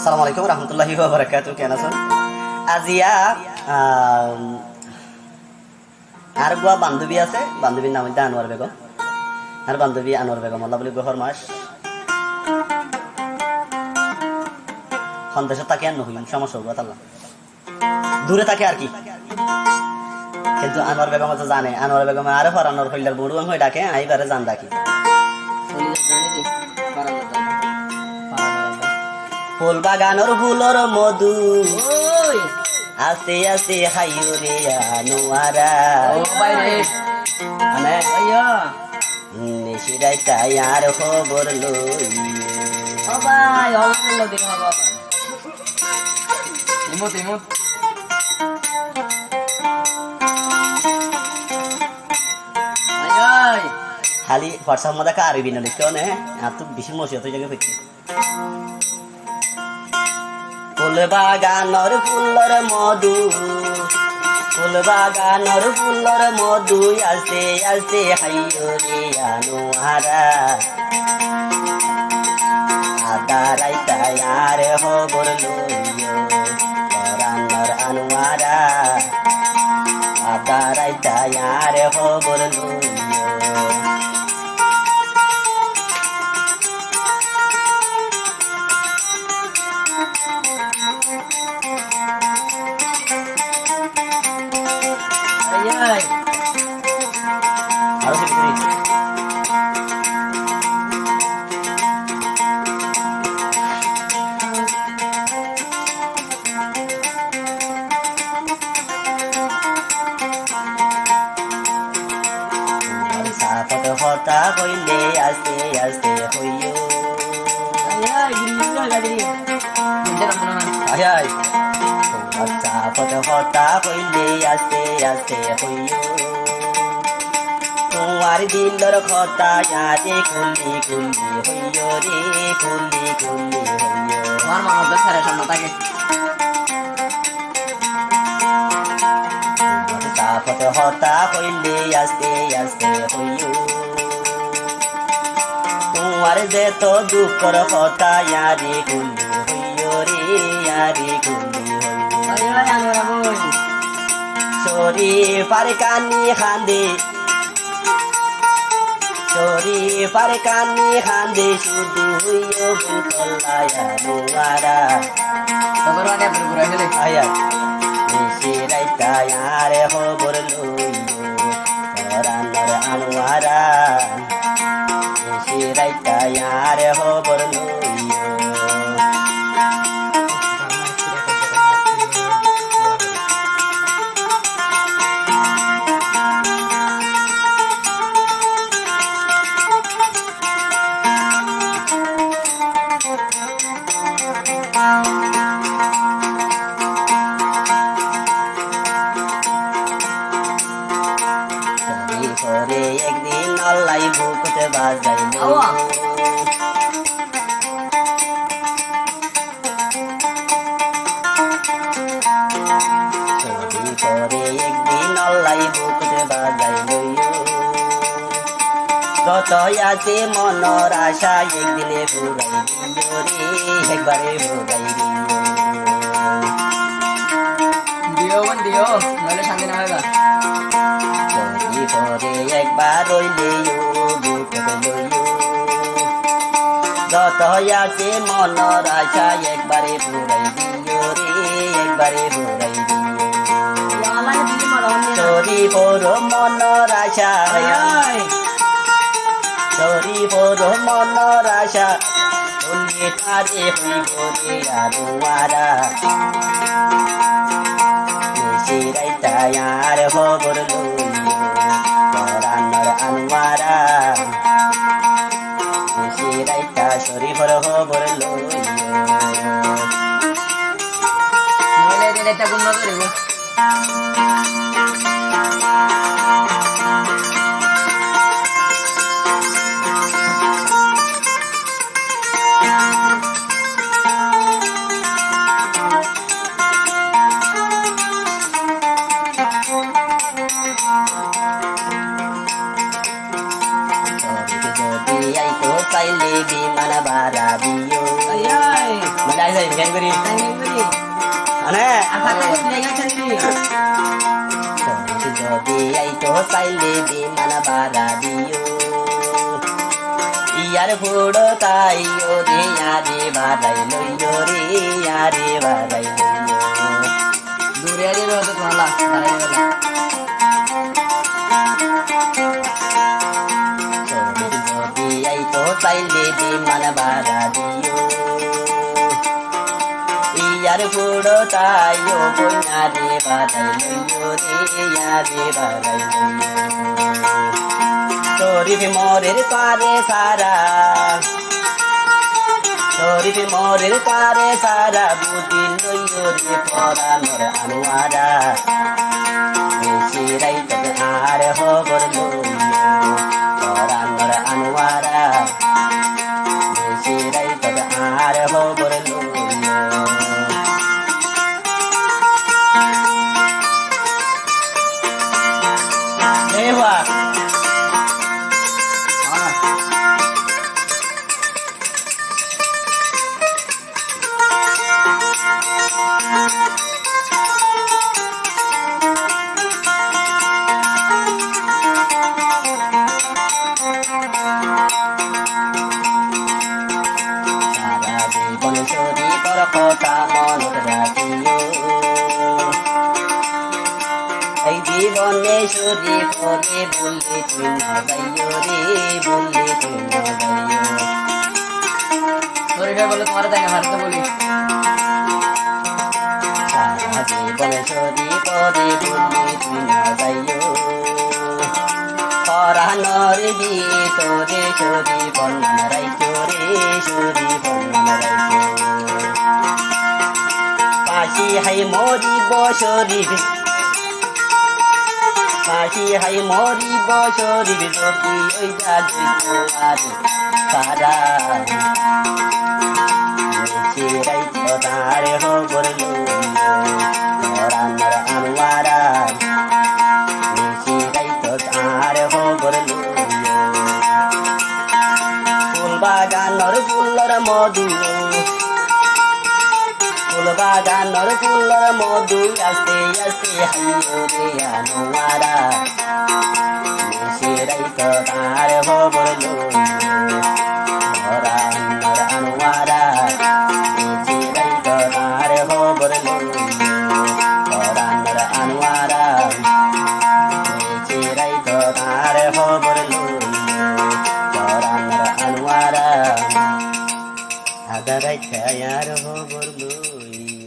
আসসালামু আলাইকুম রহমতুল্লাহি ওয়া বারাকাতুহু। কেন আছেন? আজিয়া আর গোয়া বান্ধবী আছে, বান্ধবীর নাম হচ্ছে আনোয়ার বেগম। আর বান্ধবী আনোয়ার বেগম আল্লাহ বলি গহর মাস সন্দেশ তাকে আর নহইম সমস্যা হবো আল্লাহ দূরে থাকে আর কি। কিন্তু আনোয়ার বেগম তো জানে, আনোয়ার বেগম আরে ফরানোর হইলার বড়ু হয়ে ডাকে আইবারে জান ডাকি। ফুল বাগানোর ফুলর মধু আস্তে আস্তে হাইও রে আনোয়ারা মানে নিশিরাই তাই আর খবর লই খালি হোয়াটসঅ্যাপ মধ্যে কারি বিনা লিখতে নে আর তো বেশি মসিয়া তুই জায়গায় ফিরছি। ফুল বাগানোর ফুলর মধু, ফুল বাগানোর ফুলর মধু আস্তে আস্তে হাইও রে আনোয়ারা আদা রাইতা আর খবর লইও পরানোর আনোয়ারা আদা রাইতা আর খবর লইও। হতা হইলে আস্তে আস্তে হইও হতা হইলে আস্তে আস্তে হইও তোমার দিলর কথা আরে কুলি কুলি হইও রে কুলি কুলি হইও। আমার মা হতে সারা সামনে থাকে হতা হইলে আস্তে আস্তে হইও তোমার যে তো দুঃখর কথা ইয়ারে কুলি হইও রে ইয়ারে কুলি হইও। শরীফ আর কানি খান্দে, শরীফ আর কানি খান্দে শুধু হইও বুতলায় আনোয়ারা আয়া নিশিরাইতা আর খবর লইও পরানোর আনোয়ারা নিশিরাইতা আর খবর লইও। পরে একদিন আল্লাহ বুকতে বাজাইল পরে একদিন আল্লাহ বুকতে বাজাইল যত আছে মনের আশা একদিনে ফুরাই দিও রে একবারে ফুরাই দিও দিও নইলে শান্তি না হইবা। পরে একবার রইলেও বুকতে লইও যত আছে মনের আশা একবারে ফুরাই দিও রে একবারে ফুরাই দিও। চরি বড় মনের আশা, চরি বড় মনের আশা বলি তারে হইব রে আনোয়ারা নিশিরাইতা আর খবর লইও পরানোর আনোয়ারা নিশিরাইতা শরীফর খবর লইও। নইলে দিলেটা গুণ করিব চাইলে বিমান ভাড়া দিও যাই যাই গান করি আনে যদি আইতো চাইলে বিমান বাড়া দিও ইয়ার ফুড়ো তাই ওরে ইয়ারে বাড়াই লইও রে ইয়ারে বাড়াই লইও দূরে আরে রতো তোলা বাড়াই লইও যদি আইতো চাইলে বিমান বাড়া দিও ইয়ার ফুড়ো তাই ও ইয়ারে বাড়াই লইও রে ইয়ারে বাড়াই লইও শরীফ মোরের পারে সারা শরীফ মোরের পারে সারা বুদ্ধি লইও রে পরানোর আনোয়ারা বেশি রাইত আর হবর লইও পরানোর আনোয়ারা বেশি রাইত আর হবর লইও দেওয়া কথা মনত রাখিও এই জীবনে সরি করে বললে তুই না যাইও রে বললে তুই না যাইও সরিটা বলে তোমার তাই না ভারতে বলি সারা জীবনে সরি করে বললে তুই না যাইও পরানোর ভিতরে সরি বন্যা রাইছো রে সরি বন্যা রাইছো পাশি হাই মরিব শরীফ পাশি হাই মরিব শরীফ যদি ওই যাদি আর সারা চিরাইছ তার হবর লইও পরানোর আনোয়ারা চিরাইছ তার হবর লইও ফুল বাগানোর ফুলর মধু ফুল বাগানোর ফুলর মধু আস্তে আস্তে হাইও রে আনোয়ারা মিশিরাইত তার খবর লইও পরানোর আনোয়ারা মিশিরাইত তার খবর লইও পরানোর আনোয়ারা মিশিরাইত তার খবর লইও পরানোর আনোয়ারা আদারাই ছায়ার খবর লইও